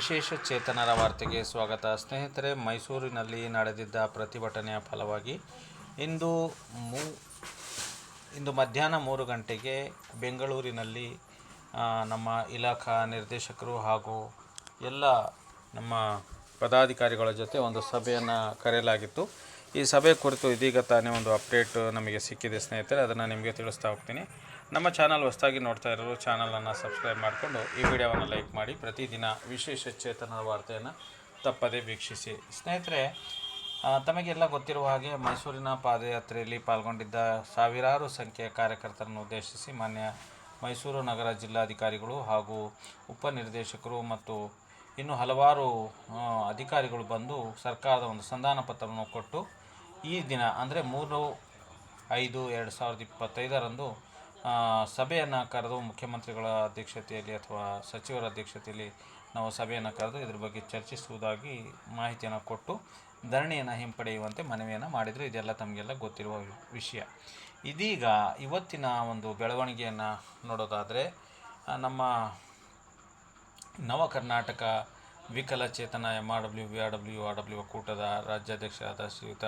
ವಿಶೇಷ ಚೇತನರ ವಾರ್ತೆಗೆ ಸ್ವಾಗತ. ಸ್ನೇಹಿತರೆ, ಮೈಸೂರಿನಲ್ಲಿ ನಡೆದಿದ್ದ ಪ್ರತಿಭಟನೆಯ ಫಲವಾಗಿ ಇಂದು ಮಧ್ಯಾಹ್ನ 3 ಗಂಟೆಗೆ ಬೆಂಗಳೂರಿನಲ್ಲಿ ನಮ್ಮ ಇಲಾಖಾ ನಿರ್ದೇಶಕರು ಹಾಗೂ ಎಲ್ಲ ನಮ್ಮ ಪದಾಧಿಕಾರಿಗಳ ಜೊತೆ ಒಂದು ಸಭೆಯನ್ನು ಕರೆಯಲಾಗಿತ್ತು. ಈ ಸಭೆ ಕುರಿತು ಇದೀಗ ತಾನೇ ಒಂದು ಅಪ್ಡೇಟ್ ನಮಗೆ ಸಿಕ್ಕಿದೆ ಸ್ನೇಹಿತರೆ, ಅದನ್ನು ನಿಮಗೆ ತಿಳಿಸ್ತಾ ಹೋಗ್ತೀನಿ. ನಮ್ಮ ಚಾನಲ್ ಹೊಸದಾಗಿ ನೋಡ್ತಾ ಇರೋರು ಚಾನಲನ್ನು ಸಬ್ಸ್ಕ್ರೈಬ್ ಮಾಡಿಕೊಂಡು ಈ ವಿಡಿಯೋವನ್ನು ಲೈಕ್ ಮಾಡಿ ಪ್ರತಿದಿನ ವಿಶೇಷ ಚೇತನರ ವಾರ್ತೆಯನ್ನು ತಪ್ಪದೇ ವೀಕ್ಷಿಸಿ. ಸ್ನೇಹಿತರೆ, ತಮಗೆಲ್ಲ ಗೊತ್ತಿರುವ ಹಾಗೆ ಮೈಸೂರಿನ ಪಾದಯಾತ್ರೆಯಲ್ಲಿ ಪಾಲ್ಗೊಂಡಿದ್ದ ಸಾವಿರಾರು ಸಂಖ್ಯೆಯ ಕಾರ್ಯಕರ್ತರನ್ನು ಉದ್ದೇಶಿಸಿ ಮಾನ್ಯ ಮೈಸೂರು ನಗರ ಜಿಲ್ಲಾಧಿಕಾರಿಗಳು ಹಾಗೂ ಉಪನಿರ್ದೇಶಕರು ಮತ್ತು ಇನ್ನು ಹಲವಾರು ಅಧಿಕಾರಿಗಳು ಬಂದು ಸರ್ಕಾರದ ಒಂದು ಸಂಧಾನ ಪತ್ರವನ್ನು ಕೊಟ್ಟು ಈ ದಿನ ಅಂದರೆ 3/5/2025 ಸಭೆಯನ್ನು ಕರೆದು ಮುಖ್ಯಮಂತ್ರಿಗಳ ಅಧ್ಯಕ್ಷತೆಯಲ್ಲಿ ಅಥವಾ ಸಚಿವರ ಅಧ್ಯಕ್ಷತೆಯಲ್ಲಿ ನಾವು ಸಭೆಯನ್ನು ಕರೆದು ಇದ್ರ ಬಗ್ಗೆ ಚರ್ಚಿಸುವುದಾಗಿ ಮಾಹಿತಿಯನ್ನು ಕೊಟ್ಟು ಧರಣಿಯನ್ನು ಹಿಂಪಡೆಯುವಂತೆ ಮನವಿಯನ್ನು ಮಾಡಿದರು. ಇದೆಲ್ಲ ತಮಗೆಲ್ಲ ಗೊತ್ತಿರುವ ವಿಷಯ. ಇದೀಗ ಇವತ್ತಿನ ಒಂದು ಬೆಳವಣಿಗೆಯನ್ನು ನೋಡೋದಾದರೆ, ನಮ್ಮ ನವ ಕರ್ನಾಟಕ ವಿಕಲಚೇತನ MRW ಒಕ್ಕೂಟದ ರಾಜ್ಯಾಧ್ಯಕ್ಷರಾದ ಶ್ರೀಯುತ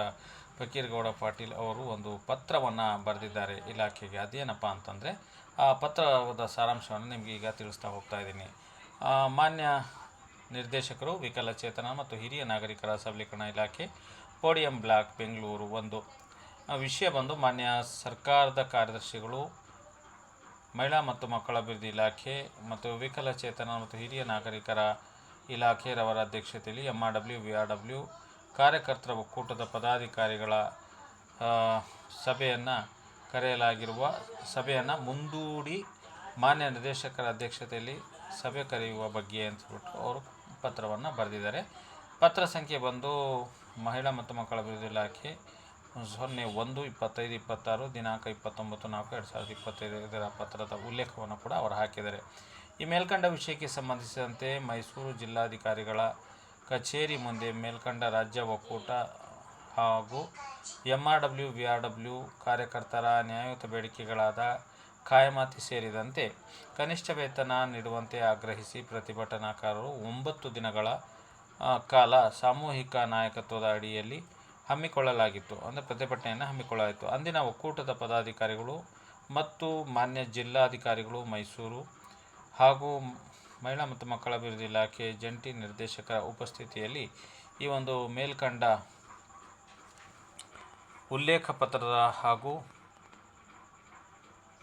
ಫಕೀರಗೌಡ ಪಾಟೀಲ್ ಅವರು ಒಂದು ಪತ್ರವನ್ನು ಬರೆದಿದ್ದಾರೆ ಇಲಾಖೆಗೆ. ಅದೇನಪ್ಪ ಅಂತಂದರೆ, ಆ ಪತ್ರದ ಸಾರಾಂಶವನ್ನು ನಿಮಗೆ ಈಗ ತಿಳಿಸ್ತಾ ಹೋಗ್ತಾ ಇದ್ದೀನಿ. ಮಾನ್ಯ ನಿರ್ದೇಶಕರು, ವಿಕಲಚೇತನ ಮತ್ತು ಹಿರಿಯ ನಾಗರಿಕರ ಸಬಲೀಕರಣ ಇಲಾಖೆ, ಪೋಡಿಯಂ ಬ್ಲಾಕ್, ಬೆಂಗಳೂರು. ಒಂದು ವಿಷಯ ಬಂದು, ಮಾನ್ಯ ಸರ್ಕಾರದ ಕಾರ್ಯದರ್ಶಿಗಳು, ಮಹಿಳಾ ಮತ್ತು ಮಕ್ಕಳ ಅಭಿವೃದ್ಧಿ ಇಲಾಖೆ ಮತ್ತು ವಿಕಲಚೇತನ ಮತ್ತು ಹಿರಿಯ ನಾಗರಿಕರ ಇಲಾಖೆ ರವರ ಅಧ್ಯಕ್ಷತೆಯಲ್ಲಿ MRW ಕಾರ್ಯಕರ್ತರ ಒಕ್ಕೂಟದ ಪದಾಧಿಕಾರಿಗಳ ಸಭೆಯನ್ನು ಕರೆಯಲಾಗಿರುವ ಸಭೆಯನ್ನು ಮುಂದೂಡಿ ಮಾನ್ಯ ನಿರ್ದೇಶಕರ ಅಧ್ಯಕ್ಷತೆಯಲ್ಲಿ ಸಭೆ ಕರೆಯುವ ಬಗ್ಗೆ ಅಂತಬಿಟ್ಟು ಅವರು ಪತ್ರವನ್ನು ಬರೆದಿದ್ದಾರೆ. ಪತ್ರ ಸಂಖ್ಯೆ ಬಂದು ಮಹಿಳಾ ಮತ್ತು ಮಕ್ಕಳ ಅಭಿವೃದ್ಧಿ ಇಲಾಖೆ 01/25/26 ದಿನಾಂಕ 29/4/2025 ಪತ್ರದ ಉಲ್ಲೇಖವನ್ನು ಕೂಡ ಅವರು ಹಾಕಿದ್ದಾರೆ. ಈ ಮೇಲ್ಕಂಡ ವಿಷಯಕ್ಕೆ ಸಂಬಂಧಿಸಿದಂತೆ ಮೈಸೂರು ಜಿಲ್ಲಾಧಿಕಾರಿಗಳ ಕಚೇರಿ ಮುಂದೆ ಮೇಲ್ಕಂಡ ರಾಜ್ಯ ಒಕ್ಕೂಟ ಹಾಗೂ MRW ಕಾರ್ಯಕರ್ತರ ನ್ಯಾಯಯುತ ಬೇಡಿಕೆಗಳಾದ ಖಾಯಮಾತಿ ಸೇರಿದಂತೆ ಕನಿಷ್ಠ ವೇತನ ನೀಡುವಂತೆ ಆಗ್ರಹಿಸಿ ಪ್ರತಿಭಟನಾಕಾರರು 9 ದಿನಗಳ ಕಾಲ ಸಾಮೂಹಿಕ ನಾಯಕತ್ವದ ಅಡಿಯಲ್ಲಿ ಹಮ್ಮಿಕೊಳ್ಳಲಾಗಿತ್ತು. ಅಂದರೆ ಪ್ರತಿಭಟನೆಯನ್ನು ಹಮ್ಮಿಕೊಳ್ಳಲಾಯಿತು. ಅಂದಿನ ಒಕ್ಕೂಟದ ಪದಾಧಿಕಾರಿಗಳು ಮತ್ತು ಮಾನ್ಯ ಜಿಲ್ಲಾಧಿಕಾರಿಗಳು ಮೈಸೂರು ಹಾಗೂ ಮಹಿಳಾ ಮತ್ತು ಮಕ್ಕಳ ಅಭಿವೃದ್ಧಿ ಇಲಾಖೆ ಜಂಟಿ ನಿರ್ದೇಶಕರ ಉಪಸ್ಥಿತಿಯಲ್ಲಿ ಈ ಒಂದು ಮೇಲ್ಕಂಡ ಉಲ್ಲೇಖ ಪತ್ರದ ಹಾಗೂ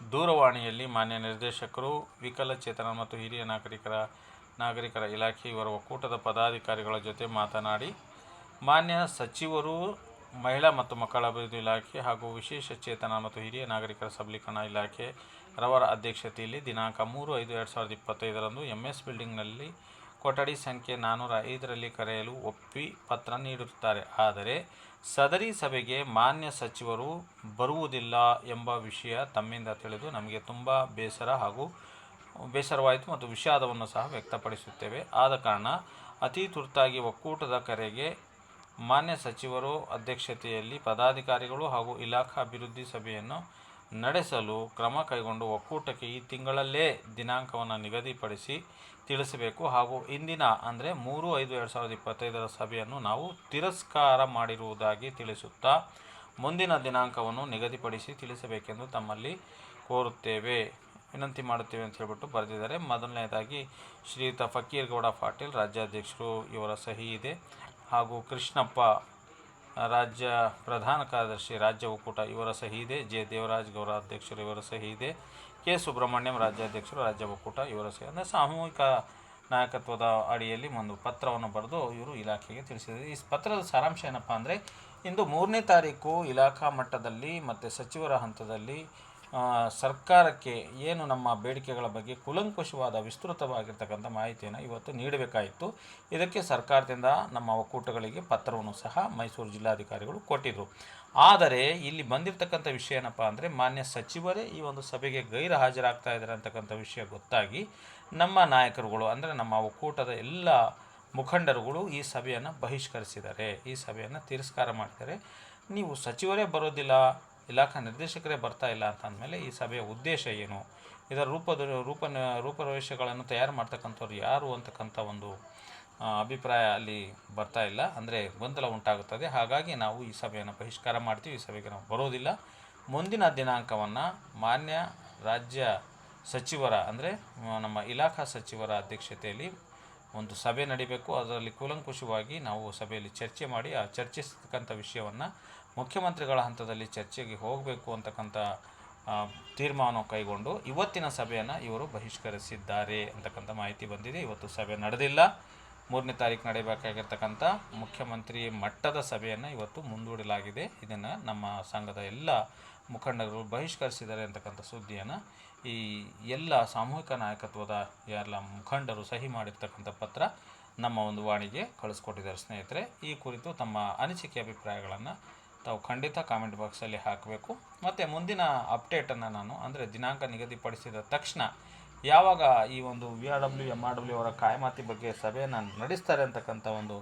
ದೂರವಾಣಿಯಲ್ಲಿ ಮಾನ್ಯ ನಿರ್ದೇಶಕರು, ವಿಕಲಚೇತನ ಮತ್ತು ಹಿರಿಯ ನಾಗರಿಕರ ಇಲಾಖೆ ಇವರ ಒಕ್ಕೂಟದ ಪದಾಧಿಕಾರಿಗಳ ಜೊತೆ ಮಾತನಾಡಿ, ಮಾನ್ಯ ಸಚಿವರು, ಮಹಿಳಾ ಮತ್ತು ಮಕ್ಕಳ ಅಭಿವೃದ್ಧಿ ಇಲಾಖೆ ಹಾಗೂ ವಿಶೇಷ ಚೇತನ ಮತ್ತು ಹಿರಿಯ ನಾಗರಿಕರ ಸಬಲೀಕರಣ ಇಲಾಖೆ ರವರ ಅಧ್ಯಕ್ಷತೆಯಲ್ಲಿ ದಿನಾಂಕ 3/5/2025 MS ಬಿಲ್ಡಿಂಗ್ನಲ್ಲಿ ಕೊಠಡಿ ಸಂಖ್ಯೆ 405ರಲ್ಲಿ ಕರೆಯಲು ಒಪ್ಪಿ ಪತ್ರ ನೀಡಿರುತ್ತಾರೆ. ಆದರೆ ಸದರಿ ಸಭೆಗೆ ಮಾನ್ಯ ಸಚಿವರು ಬರುವುದಿಲ್ಲ ಎಂಬ ವಿಷಯ ತಮ್ಮಿಂದ ತಿಳಿದು ನಮಗೆ ತುಂಬ ಬೇಸರವಾಯಿತು ಮತ್ತು ವಿಷಾದವನ್ನು ಸಹ ವ್ಯಕ್ತಪಡಿಸುತ್ತೇವೆ. ಆದ ಕಾರಣ ಅತಿ ತುರ್ತಾಗಿ ಒಕ್ಕೂಟದ ಕರೆಗೆ ಮಾನ್ಯ ಸಚಿವರು ಅಧ್ಯಕ್ಷತೆಯಲ್ಲಿ ಪದಾಧಿಕಾರಿಗಳು ಹಾಗೂ ಇಲಾಖಾ ಅಭಿವೃದ್ಧಿ ಸಭೆಯನ್ನು ನಡೆಸಲು ಕ್ರಮ ಕೈಗೊಂಡು ಒಕ್ಕೂಟಕ್ಕೆ ಈ ತಿಂಗಳಲ್ಲೇ ದಿನಾಂಕವನ್ನು ನಿಗದಿಪಡಿಸಿ ತಿಳಿಸಬೇಕು ಹಾಗೂ ಇಂದಿನ ಅಂದರೆ 3/5/2025 ಸಭೆಯನ್ನು ನಾವು ತಿರಸ್ಕಾರ ಮಾಡಿರುವುದಾಗಿ ತಿಳಿಸುತ್ತಾ ಮುಂದಿನ ದಿನಾಂಕವನ್ನು ನಿಗದಿಪಡಿಸಿ ತಿಳಿಸಬೇಕೆಂದು ತಮ್ಮಲ್ಲಿ ವಿನಂತಿ ಮಾಡುತ್ತೇವೆ ಅಂತ ಹೇಳ್ಬಿಟ್ಟು ಬರೆದಿದ್ದಾರೆ. ಮೊದಲನೇದಾಗಿ ಶ್ರೀಯುತ ಫಕೀರಗೌಡ ಪಾಟೀಲ್ ರಾಜ್ಯಾಧ್ಯಕ್ಷರು, ಇವರ ಸಹಿ ಇದೆ, ಹಾಗೂ ಕೃಷ್ಣಪ್ಪ ರಾಜ್ಯ ಪ್ರಧಾನ ಕಾರ್ಯದರ್ಶಿ ರಾಜ್ಯ ಒಕ್ಕೂಟ, ಇವರ ಸಹಿ ಇದೆ, ಜೆ ದೇವರಾಜ್ ಗೌಡ ಅಧ್ಯಕ್ಷರು, ಇವರ ಸಹಿ ಇದೆ, ಕೆ ಸುಬ್ರಹ್ಮಣ್ಯಂ ರಾಜ್ಯಾಧ್ಯಕ್ಷರು ರಾಜ್ಯ ಒಕ್ಕೂಟ, ಇವರ ಸಹಿ. ಅಂದರೆ ಸಾಮೂಹಿಕ ನಾಯಕತ್ವದ ಅಡಿಯಲ್ಲಿ ಒಂದು ಪತ್ರವನ್ನು ಬರೆದು ಇವರು ಇಲಾಖೆಗೆ ತಿಳಿಸಿದ್ದಾರೆ. ಈ ಪತ್ರದ ಸಾರಾಂಶ ಏನಪ್ಪ ಅಂದರೆ, ಇಂದು 3ನೇ ತಾರೀಕು ಇಲಾಖಾ ಮಟ್ಟದಲ್ಲಿ ಮತ್ತು ಸಚಿವರ ಹಂತದಲ್ಲಿ ಸರ್ಕಾರಕ್ಕೆ ಏನು ನಮ್ಮ ಬೇಡಿಕೆಗಳ ಬಗ್ಗೆ ಕೂಲಂಕುಷವಾದ ವಿಸ್ತೃತವಾಗಿರ್ತಕ್ಕಂಥ ಮಾಹಿತಿಯನ್ನು ಇವತ್ತು ನೀಡಬೇಕಾಯಿತು. ಇದಕ್ಕೆ ಸರ್ಕಾರದಿಂದ ನಮ್ಮ ಒಕ್ಕೂಟಗಳಿಗೆ ಪತ್ರವನ್ನು ಸಹ ಮೈಸೂರು ಜಿಲ್ಲಾಧಿಕಾರಿಗಳು ಕೊಟ್ಟಿದ್ದರು. ಆದರೆ ಇಲ್ಲಿ ಬಂದಿರತಕ್ಕಂಥ ವಿಷಯ ಏನಪ್ಪ ಅಂದರೆ, ಮಾನ್ಯ ಸಚಿವರೇ ಈ ಒಂದು ಸಭೆಗೆ ಗೈರು ಹಾಜರಾಗ್ತಾ ಇದ್ದಾರೆ ಅಂತಕ್ಕಂಥ ವಿಷಯ ಗೊತ್ತಾಗಿ ನಮ್ಮ ನಾಯಕರುಗಳು ಅಂದರೆ ನಮ್ಮ ಒಕ್ಕೂಟದ ಎಲ್ಲ ಮುಖಂಡರುಗಳು ಈ ಸಭೆಯನ್ನು ಬಹಿಷ್ಕರಿಸಿದ್ದಾರೆ, ಈ ಸಭೆಯನ್ನು ತಿರಸ್ಕಾರ ಮಾಡಿದ್ದಾರೆ. ನೀವು ಸಚಿವರೇ ಬರೋದಿಲ್ಲ, ಇಲಾಖಾ ನಿರ್ದೇಶಕರೇ ಬರ್ತಾ ಇಲ್ಲ ಅಂತಂದಮೇಲೆ ಈ ಸಭೆಯ ಉದ್ದೇಶ ಏನು, ಇದರ ರೂಪರೇಷೆಗಳನ್ನು ತಯಾರು ಮಾಡ್ತಕ್ಕಂಥವ್ರು ಯಾರು ಅಂತಕ್ಕಂಥ ಒಂದು ಅಭಿಪ್ರಾಯ ಅಲ್ಲಿ ಬರ್ತಾ ಇಲ್ಲ, ಅಂದರೆ ಗೊಂದಲ ಉಂಟಾಗುತ್ತದೆ. ಹಾಗಾಗಿ ನಾವು ಈ ಸಭೆಯನ್ನು ಬಹಿಷ್ಕಾರ ಮಾಡ್ತೀವಿ, ಈ ಸಭೆಗೆ ನಾವು ಬರೋದಿಲ್ಲ. ಮುಂದಿನ ದಿನಾಂಕವನ್ನು ಮಾನ್ಯ ರಾಜ್ಯ ಸಚಿವರ ಅಂದರೆ ನಮ್ಮ ಇಲಾಖಾ ಸಚಿವರ ಅಧ್ಯಕ್ಷತೆಯಲ್ಲಿ ಒಂದು ಸಭೆ ನಡಿಬೇಕು. ಅದರಲ್ಲಿ ಕೂಲಂಕುಷವಾಗಿ ನಾವು ಸಭೆಯಲ್ಲಿ ಚರ್ಚೆ ಮಾಡಿ ಆ ಚರ್ಚಿಸ್ತಕ್ಕಂಥ ವಿಷಯವನ್ನು ಮುಖ್ಯಮಂತ್ರಿಗಳ ಹಂತದಲ್ಲಿ ಚರ್ಚೆಗೆ ಹೋಗಬೇಕು ಅಂತಕ್ಕಂಥ ತೀರ್ಮಾನ ಕೈಗೊಂಡು ಇವತ್ತಿನ ಸಭೆಯನ್ನು ಇವರು ಬಹಿಷ್ಕರಿಸಿದ್ದಾರೆ ಅಂತಕ್ಕಂಥ ಮಾಹಿತಿ ಬಂದಿದೆ. ಇವತ್ತು ಸಭೆ ನಡೆದಿಲ್ಲ. 3ನೇ ತಾರೀಕು ನಡೆಯಬೇಕಾಗಿರ್ತಕ್ಕಂಥ ಮುಖ್ಯಮಂತ್ರಿ ಮಟ್ಟದ ಸಭೆಯನ್ನು ಇವತ್ತು ಮುಂದೂಡಲಾಗಿದೆ. ಇದನ್ನು ನಮ್ಮ ಸಂಘದ ಎಲ್ಲ ಮುಖಂಡರು ಬಹಿಷ್ಕರಿಸಿದ್ದಾರೆ ಅಂತಕ್ಕಂಥ ಸುದ್ದಿಯನ್ನು ಈ ಎಲ್ಲ ಸಾಮೂಹಿಕ ನಾಯಕತ್ವದ ಎಲ್ಲ ಮುಖಂಡರು ಸಹಿ ಮಾಡಿರ್ತಕ್ಕಂಥ ಪತ್ರ ನಮ್ಮ ಒಂದು ವಾಣಿಗೆ ಕಳಿಸ್ಕೊಟ್ಟಿದ್ದಾರೆ. ಸ್ನೇಹಿತರೆ, ಈ ಕುರಿತು ತಮ್ಮ ಅನಿಸಿಕೆ ಅಭಿಪ್ರಾಯಗಳನ್ನು ತಾವು ಖಂಡಿತ ಕಾಮೆಂಟ್ ಬಾಕ್ಸಲ್ಲಿ ಹಾಕಬೇಕು. ಮತ್ತು ಮುಂದಿನ ಅಪ್ಡೇಟನ್ನು ನಾನು ಅಂದರೆ ದಿನಾಂಕ ನಿಗದಿಪಡಿಸಿದ ತಕ್ಷಣ ಯಾವಾಗ ಈ ಒಂದು VRW MRW ಅವರ ಕಾಯಮಾತಿ ಬಗ್ಗೆ ಸಭೆಯನ್ನು ನಡೆಸ್ತಾರೆ ಅಂತಕ್ಕಂಥ ಒಂದು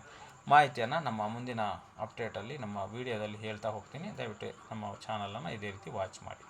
ಮಾಹಿತಿಯನ್ನು ನಮ್ಮ ಮುಂದಿನ ಅಪ್ಡೇಟಲ್ಲಿ ನಮ್ಮ ವಿಡಿಯೋದಲ್ಲಿ ಹೇಳ್ತಾ ಹೋಗ್ತೀನಿ. ದಯವಿಟ್ಟು ನಮ್ಮ ಚಾನಲನ್ನು ಇದೇ ರೀತಿ ವಾಚ್ ಮಾಡಿ.